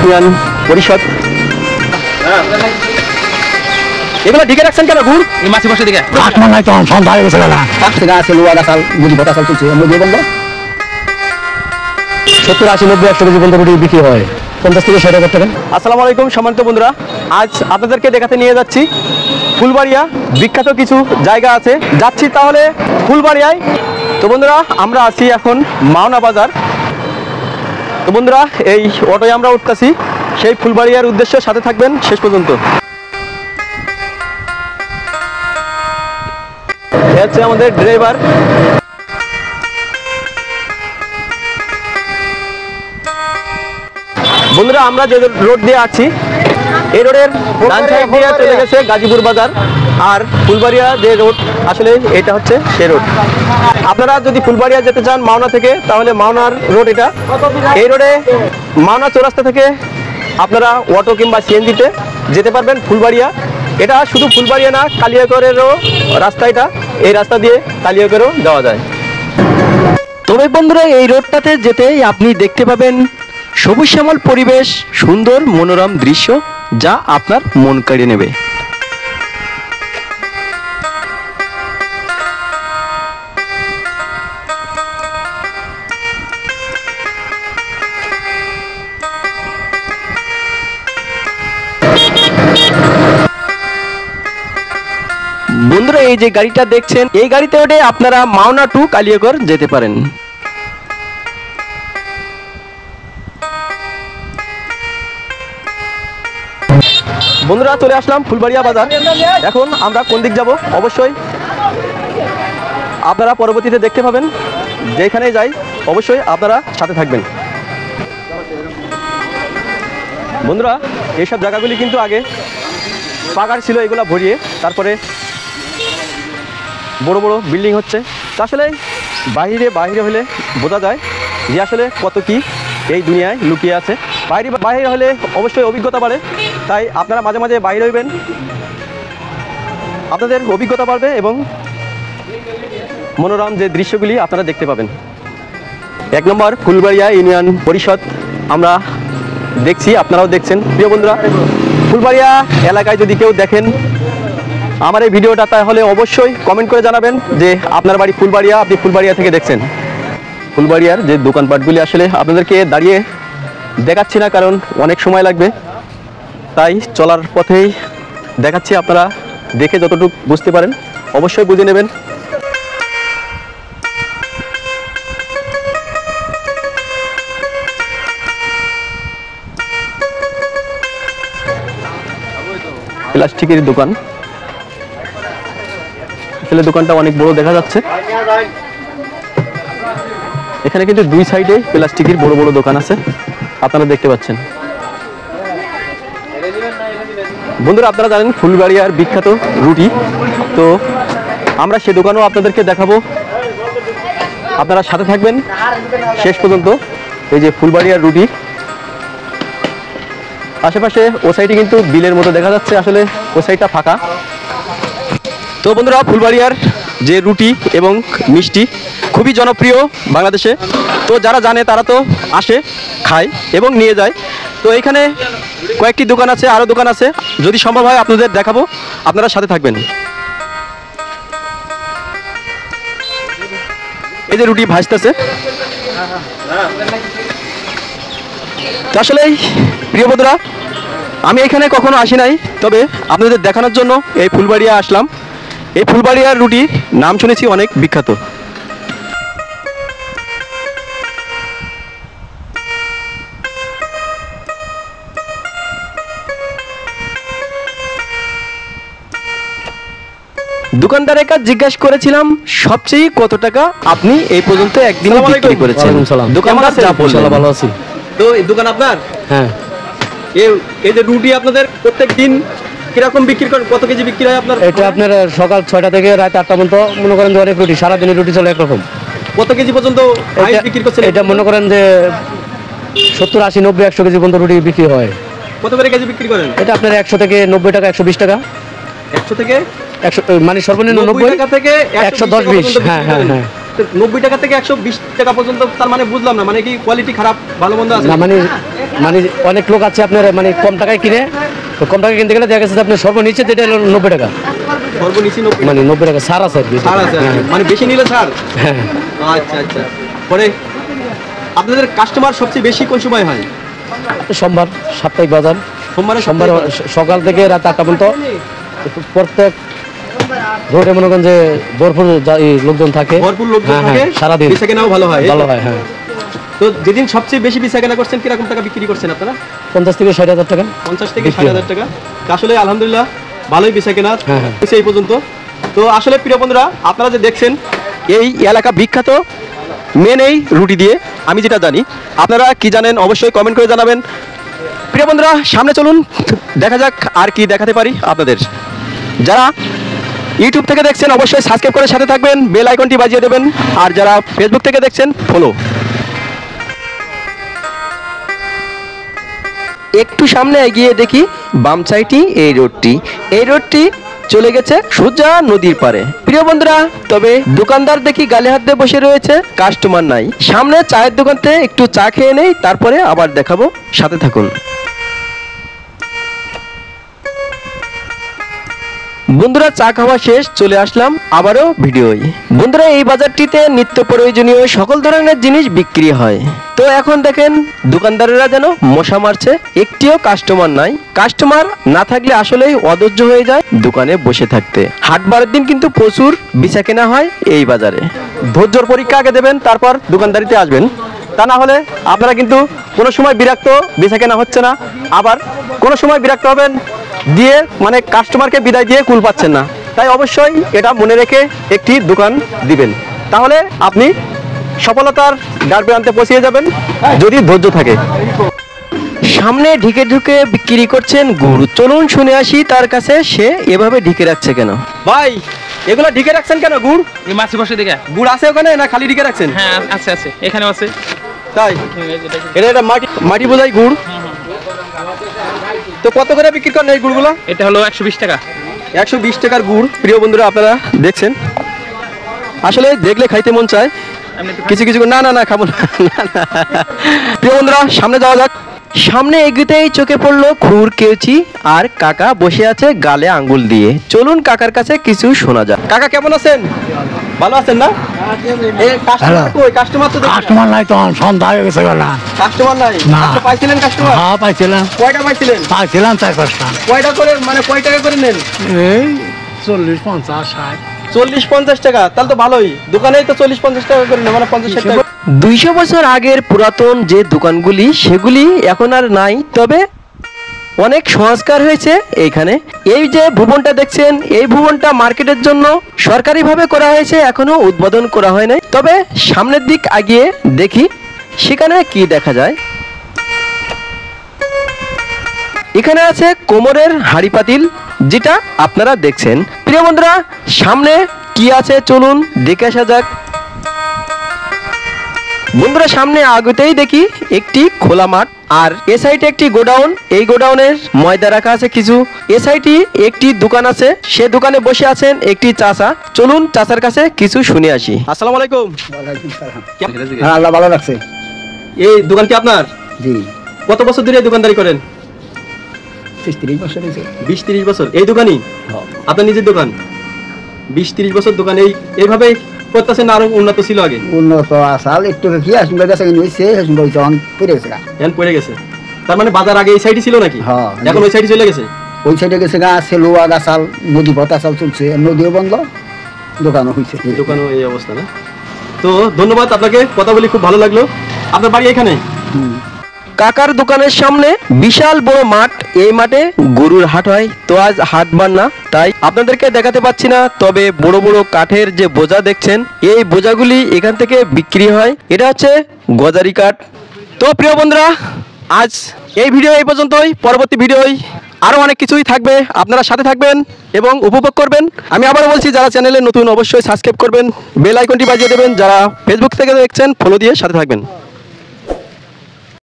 Union পরিষদ। এগুলো ঢেকে রাখছেন কেন? গুড় মাছি বসে দিকে আছে লোয়া গাছাল বুঝি বটাশাল চলছে। আমরা দিয়ে বলবো 70, 80, 90, 100 কেজি পর্যন্ত রুটি বিক্রি হয়, 50 থেকে 60 হাজার টাকা। আসসালামু আলাইকুম সম্মানিত বন্ধুরা, আজ আপনাদেরকে দেখাতে নিয়ে যাচ্ছি ফুলবাড়িয়া। বিখ্যাত কিছু জায়গা আছে, যাচ্ছি তাহলে ফুলবাড়িয়ায়। তো বন্ধুরা, আমরা আছি এখন মাওনা বাজার। তো বন্ধুরা, এই অটোয় আমরা উঠতেছি সেই ফুলবাড়িয়ার উদ্দেশ্যে, সাথে থাকবেন শেষ পর্যন্ত। হচ্ছে আমাদের ড্রাইভার। বন্ধুরা, আমরা যে রোড দিয়ে আছি এই রোডের ডান সাইড দিয়ে চলে গেছে গাজীপুর বাজার, আর ফুলবাড়িয়া যে রোড আসলে এটা হচ্ছে সেই রোড। আপনারা যদি ফুলবাড়িয়া যেতে চান মাওনা থেকে, তাহলে মাওনার রোড এটা। এই রোডে মাওনা চৌরাস্তা থেকে আপনারা অটো কিংবা সিএনজিতে যেতে পারবেন ফুলবাড়িয়া। এটা শুধু ফুলবাড়িয়া না, কালিয়াকরেরও রাস্তা এটা, এই রাস্তা দিয়ে কালিয়াকরেও যাওয়া যায়। তবে বন্ধুরা, এই রোডটাতে যেতেই আপনি দেখতে পাবেন সবুজ শ্যামল পরিবেশ, সুন্দর মনোরম দৃশ্য, যা আপনার মন কেড়ে নেবে। বন্ধুরা, এই যে গাড়িটা দেখছেন, এই গাড়িতে ওঠে আপনারা মাওনা টু কালিয়াকর যেতে পারেন। বন্ধুরা, চলে আসলাম ফুলবাড়িয়া বাজার। এখন আমরা কোন দিক যাব অবশ্যই আপনারা পরবর্তীতে দেখতে পাবেন। যেখানে যাই অবশ্যই আপনারা সাথে থাকবেন। বন্ধুরা, এইসব জায়গাগুলি কিন্তু আগে পাকার ছিল, এগুলো ভরিয়ে তারপরে বড় বড় বিল্ডিং হচ্ছে। তো আসলে বাইরে হলে বোঝা যায় যে আসলে কত কি এই দুনিয়ায় লুকিয়ে আছে। বাইরে হলে অবশ্যই অভিজ্ঞতা বাড়ে, তাই আপনারা মাঝে মাঝে বাইরে হইবেন, আপনাদের অভিজ্ঞতা বাড়বে এবং মনোরম যে দৃশ্যগুলি আপনারা দেখতে পাবেন। 1 নম্বর ফুলবাড়িয়া ইউনিয়ন পরিষদ আমরা দেখছি, আপনারাও দেখছেন। প্রিয় বন্ধুরা, ফুলবাড়িয়া এলাকায় যদি কেউ দেখেন আমার এই ভিডিওটা, তাহলে অবশ্যই কমেন্ট করে জানাবেন যে আপনার বাড়ি ফুলবাড়িয়া, আপনি ফুলবাড়িয়া থেকে দেখছেন। ফুলবাড়িয়ার যে দোকানপাটগুলি আসলে আপনাদেরকে দাঁড়িয়ে দেখাচ্ছি না, কারণ অনেক সময় লাগবে, তাই চলার পথেই দেখাচ্ছি। আপনারা দেখে যতটুকু বুঝতে পারেন অবশ্যই বুঝে নেবেন। প্লাস্টিকের দোকান, আসলে দোকানটা অনেক বড় দেখা যাচ্ছে। এখানে কিন্তু দুই সাইডে প্লাস্টিকের বড় বড় দোকান আছে, আপনারা দেখতে পাচ্ছেন। বন্ধুরা, আপনারা জানেন ফুলবাড়িয়ার বিখ্যাত রুটি, তো আমরা সে দোকানও আপনাদেরকে দেখাবো। আপনারা সাথে থাকবেন শেষ পর্যন্ত। এই যে ফুলবাড়িয়ার রুটি, আশেপাশে ও সাইডে কিন্তু বিলের মতো দেখা যাচ্ছে, আসলে ও সাইডটা ফাঁকা। তো বন্ধুরা, ফুলবাড়িয়ার যে রুটি এবং মিষ্টি খুবই জনপ্রিয় বাংলাদেশে। তো যারা জানে তারা তো আসে, খায় এবং নিয়ে যায়। তো এইখানে কয়েকটি দোকান আছে, আরও দোকান আছে, যদি সম্ভব হয় আপনাদের দেখাবো, আপনারা সাথে থাকবেন। এই যে রুটি ভাজতেছে। তো আসলে প্রিয় বন্ধুরা, আমি এখানে কখনো আসি নাই, তবে আপনাদের দেখানোর জন্য এই ফুলবাড়িয়া আসলাম। এই ফুলবাড়িয়ার রুটি নাম শুনেছি অনেক বিখ্যাত। দোকানদারের কাছে জিজ্ঞাসা করেছিলাম সবচেয়ে কত টাকা আপনি এই পর্যন্ত একদিনে বিক্রি করেছেন। দোকানদার যা বললেন, ভালো আছি। তো এই দোকান আপনার? হ্যাঁ। এই যে রুটি আপনাদের প্রত্যেক দিন কিরকম বিক্রি করেন, কত কেজি বিক্রি হয় আপনার? এটা আপনার সকাল 6টা থেকে রাত 8টা পর্যন্ত মনে করেন যে অনেক রুটি, সারাদিনের রুটি চলে একরকম। কত কেজি পর্যন্ত বিক্রি করছেন? এটা মনে করেন যে 70, 80, 90, 100 কেজি পর্যন্ত রুটি বিক্রি হয়। কত করে কেজি বিক্রি করেন? এটা আপনার 100 থেকে 90 টাকা, 120 টাকা। 100 থেকে 100, মানে সর্বনিম্ন 90 টাকা থেকে 110, 20। হ্যাঁ হ্যাঁ হ্যাঁ। 90 টাকা থেকে 120 টাকা পর্যন্ত, তার মানে বুঝলাম না, মানে কি কোয়ালিটি খারাপ ভালো মন্দ আছে? না, মানে মানে অনেক লোক আছে আপনার মানে কম টাকায় কিনে, তো কম টাকায় কিনতে গেলে দেখা গেছে যে আপনার সর্বনিচে যেটা হলো 90 টাকা, সর্বনিচে 90 মানে 90 টাকা ছাড় আছে আর কি। ছাড় আছে, মানে বেশি নিলে ছাড়। হ্যাঁ। আচ্ছা আচ্ছা। পরে আপনাদের কাস্টমার সবচেয়ে বেশি কোন সময় হয়? সোমবার সাপ্তাহিক বাজার, সোমবার সকাল থেকে রাত 8টা পর্যন্ত প্রত্যেক রোডে মনে করেন যে ভরপুর লোকজন থাকে, সারাদিন বেচাকেনাও ভালো হয়। ভালো হয়, হ্যাঁ। তো যেদিন সবচেয়ে বেশি বেচাকেনা করছেন কিরকম টাকা বিক্রি করছেন আপনারা? 50 থেকে 60,000 টাকা। 50 থেকে 60,000 টাকা। আসলে আলহামদুলিল্লাহ ভালোই বেচাকেনা এই পর্যন্ত। তো আসলে প্রিয় বন্ধুরা, আপনারা যে দেখছেন এই এলাকা বিখ্যাত মেন এই রুটি দিয়ে। আমি যেটা জানি, আপনারা কি জানেন অবশ্যই কমেন্ট করে জানাবেন। প্রিয় বন্ধুরা, সামনে চলুন, দেখা যাক আর কি দেখাতে পারি আপনাদের। যারা ইউটিউব থেকে দেখছেন অবশ্যই সাবস্ক্রাইব করে সাথে থাকবেন, বেল আইকনটি বাজিয়ে দেবেন। আর যারা ফেসবুক থেকে দেখছেন ফলো। একটু সামনে এগিয়ে দেখি বাম সাইডটি এই রোডটি চলে গেছে সোজা নদীর পারে। প্রিয় বন্ধুরা, তবে দোকানদার দেখি গালে হাত দিয়ে বসে রয়েছে, কাস্টমার নাই। সামনে চায়ের দোকানতে একটু চা খেয়ে নেই, তারপরে আবার দেখাবো, সাথে থাকুন। বন্ধুরা, চা খাওয়া শেষ, চলে আসলাম আবারও ভিডিওয়। বন্ধুরা, এই বাজারটিতে নিত্য প্রয়োজনীয় সকল ধরনের জিনিস বিক্রি হয়। তো এখন দেখেন দোকানদারেরা যেন মশা মারছে, একটিও কাস্টমার নাই। কাস্টমার না থাকলে আসলেই অধৈর্য হয়ে যায় দোকানে বসে থাকতে। হাটবারের দিন কিন্তু প্রচুর বেচা কেনা হয় এই বাজারে। ধৈর্যর পরীক্ষা আগে দেবেন, তারপর দোকানদারিতে আসবেন। তা না হলে আপনারা কিন্তু কোনো সময় বিরক্ত, বেচা কেনা হচ্ছে না, আবার কোনো সময় বিরক্ত হবেন দিয়ে মানে কাস্টমারকে বিদায় দিয়ে কুল পাচ্ছেন না। তাই অবশ্যই এটা মনে রেখে একটি দোকান দিবেন, তাহলে আপনি সফলতার দ্বার প্রান্তে পৌঁছে যাবেন যদি ধৈর্য থাকে। সামনে ঢেকে ঢুকে বিক্রি করছেন গুড়। চলুন শুনে আসি তার কাছে, সে এভাবে ঢেকে রাখছে কেন। ভাই, এগুলো ঢেকে রাখছেন কেন গুড়? এই মাছি বসে দিকে গুড় আছে ওখানে না খালি ঢেকে রাখছেন? হ্যাঁ আছে আছে, এখানেও আছে। তাই এটা মাটি বোঝাই গুড়। তো কত করে বিক্রি করেন এই গুড়গুলো? এটা হলো 120 টাকা। 120 টাকার গুড়। প্রিয় বন্ধুরা, আপনারা দেখছেন, আসলে দেখলে খাইতে মন চায়। কিছু কিছু না না না খাবো না। প্রিয় বন্ধুরা, সামনে যাওয়া যাক। সামনে এগোতেই চোখে পড়লো খুর কেউচি আর কাকা বসে আছে গালে আঙ্গুল দিয়ে। চলুন কাকার কাছে কিছু শোনা যাক। কাকা কেমন আছেন? ভালো আছেন না? কাস্টমার নাই তো, সন্ধ্যা হয়ে গেছে বেলা। কাস্টমার নাই? পাইছিলেন কাস্টমার? হ্যাঁ পাইছিলাম। কয়টা পাইছিলেন? পাইছিলাম 4-5টা। কয়টা করে মানে কয় টাকা করে নেন? এই 40-50 60। 40-50 টাকা, তাহলে তো ভালোই। দোকানেই তো 40-50 টাকা করে নেন, মানে 50-60 টাকা। 200 বছর আগের পুরাতন যে দোকানগুলি সেগুলি এখন আর নাই, তবে অনেক সংস্কার হয়েছে এইখানে। এই যে ভবনটা দেখছেন, এই ভবনটা মার্কেটের জন্য সরকারিভাবে করা হয়েছে, এখনো উদ্বোধন করা হয় নাই। তবে সামনের দিক আগিয়ে দেখি সেখানে কি দেখা যায়। এখানে আছে কোমরের হাঁড়ি পাতিল, যেটা আপনারা দেখছেন। প্রিয় বন্ধুরা, সামনে কি আছে চলুন দেখে আসা যাক। বন্ধুরা, সামনে আগতেই দেখি একটি খোলা মাঠ, আর এ সাইডে একটি গোডাউন। এই গোডাউনের ময়দা রাখা আছে কিছু। এ সাইডে একটি দোকান আছে, সে দোকানে বসে আছেন একটি চাচা। চলুন চাচার কাছে কিছু শুনে আসি। আসসালামু আলাইকুম। হ্যাঁ, আল্লাহ ভালো রাখছে। এই দোকান কি আপনার? জি। কত বছর ধরে দোকানদারি করেন? 30 বছর হয়েছে। 20-30 বছর এই দোকানই? আপনার নিজের দোকান? 20-30 বছর দোকান এইভাবে করতেছেন, আরো উন্নত ছিল আগে? উন্নত আসাল একটু কি আসলে গেছে নিছে, আসলে যখন পড়ে গেছে। এখন পড়ে গেছে, তার মানে বাজার আগে এই সাইডে ছিল নাকি? হ্যাঁ, এখন ওই সাইডে চলে গেছে। ওই সাইডে গেছে গা, সেলুয়া গাছাল, নদী পথ আসাল চলছে, নদীও বন্ধ, দোকানও হয়েছে। দোকানও এই অবস্থা না? তো ধন্যবাদ আপনাকে, কথা বলি খুব ভালো লাগলো। আপনার বাড়ি এখানে? কাকার দোকানের সামনে বিশাল বড় মাঠ। এই মাঠে গরুর হাট হয়। তো আজ হাটবার না, তাই আপনাদেরকে দেখাতে পাচ্ছি না। তবে বড় বড় কাঠের যে বোঝা দেখছেন, এই বোঝাগুলি এখান থেকে বিক্রি হয়। এটা হচ্ছে গজারি কাঠ। তো প্রিয় বন্ধুরা, আজ এই ভিডিও এই পর্যন্তই। পরবর্তী ভিডিওয় আরো অনেক কিছুই থাকবে, আপনারা সাথে থাকবেন এবং উপভোগ করবেন। আমি আবারও বলছি, যারা চ্যানেলে নতুন অবশ্যই সাবস্ক্রাইব করবেন, বেল আইকনটি বাজিয়ে দেবেন। যারা ফেসবুক থেকে দেখছেন ফলো দিয়ে সাথে থাকবেন।